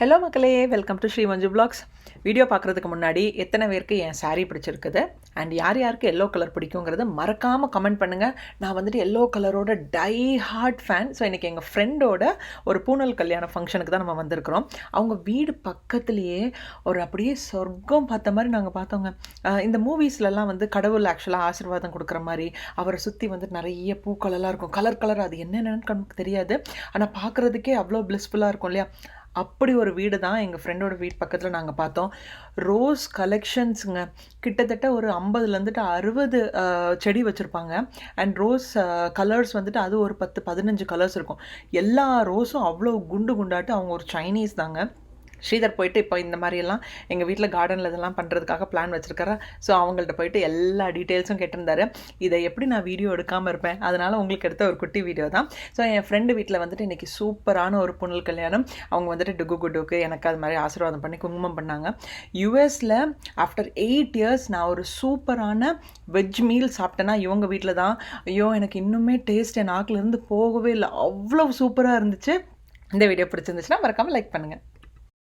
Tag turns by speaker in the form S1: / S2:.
S1: Hello மக்களே, welcome to Sri Manju blogs. Video பார்க்குறதுக்கு முன்னாடி எத்தனை பேருக்கு என் சாரீ பிடிச்சிருக்குது அண்ட் யார் யாருக்கு எல்லோ கலர் பிடிக்குங்கிறத மறக்காமல் கமெண்ட் பண்ணுங்கள். நான் வந்துட்டு எல்லோ கலரோட டை ஹார்ட் ஃபேன். ஸோ இன்றைக்கி எங்கள் ஃப்ரெண்டோட ஒரு பூனல் கல்யாண ஃபங்க்ஷனுக்கு தான் நம்ம வந்திருக்கிறோம். அவங்க வீடு பக்கத்துலேயே ஒரு அப்படியே சொர்க்கம் பார்த்த மாதிரி நாங்கள் பார்த்தோங்க. இந்த மூவிஸ்லலாம் வந்து கடவுள் ஆக்சுவலாக ஆசீர்வாதம் கொடுக்குற மாதிரி அவரை சுற்றி வந்து நிறைய பூக்களெல்லாம் இருக்கும், கலர் கலர். அது என்னென்னு நமக்கு தெரியாது, ஆனால் பார்க்குறதுக்கே அவ்வளோ பிளிஸ்ஃபுல்லாக இருக்கும் இல்லையா? அப்படி ஒரு வீடு தான் எங்கள் ஃப்ரெண்டோட வீடு பக்கத்தில் நாங்கள் பார்த்தோம். ரோஸ் கலெக்ஷன்ஸுங்க, கிட்டத்தட்ட ஒரு 50லேருந்துட்டு 60 செடி வச்சுருப்பாங்க. அண்ட் ரோஸ் கலர்ஸ் வந்துட்டு அது ஒரு 10-15 கலர்ஸ் இருக்கும். எல்லா ரோஸும் அவ்வளோ குண்டு குண்டாட்டு. அவங்க ஒரு சைனீஸ் தாங்க. ஸ்ரீதர் போயிட்டு இப்போ இந்த மாதிரியெல்லாம் எங்கள் வீட்டில் கார்டனில் இதெல்லாம் பண்ணுறதுக்காக பிளான் வச்சுருக்காரு. ஸோ அவங்கள்ட்ட போயிட்டு எல்லா டீட்டெயில்ஸும் கேட்டிருந்தாரு. இதை எப்படி நான் வீடியோ எடுக்காமல் இருப்பேன், அதனால் உங்களுக்கு எடுத்த ஒரு குட்டி வீடியோ தான். ஸோ என் ஃப்ரெண்டு வீட்டில் வந்துட்டு இன்றைக்கி சூப்பரான ஒரு புனல் கல்யாணம். அவங்க வந்துட்டு டுகு குட்டுக்கு எனக்கு அது மாதிரி ஆசீர்வாதம் பண்ணி குங்குமம் பண்ணாங்க. யூஎஸில் ஆஃப்டர் 8 இயர்ஸ் நான் ஒரு சூப்பரான வெஜ் மீல் சாப்பிட்டேன்னா இவங்க வீட்டில் தான். ஐயோ, எனக்கு இன்னுமே டேஸ்ட் என் நாக்கிலேருந்து போகவே இல்லை, அவ்வளோ சூப்பராக இருந்துச்சு. இந்த வீடியோ பிடிச்சிருந்துச்சுன்னா மறக்காமல் லைக் பண்ணுங்கள்.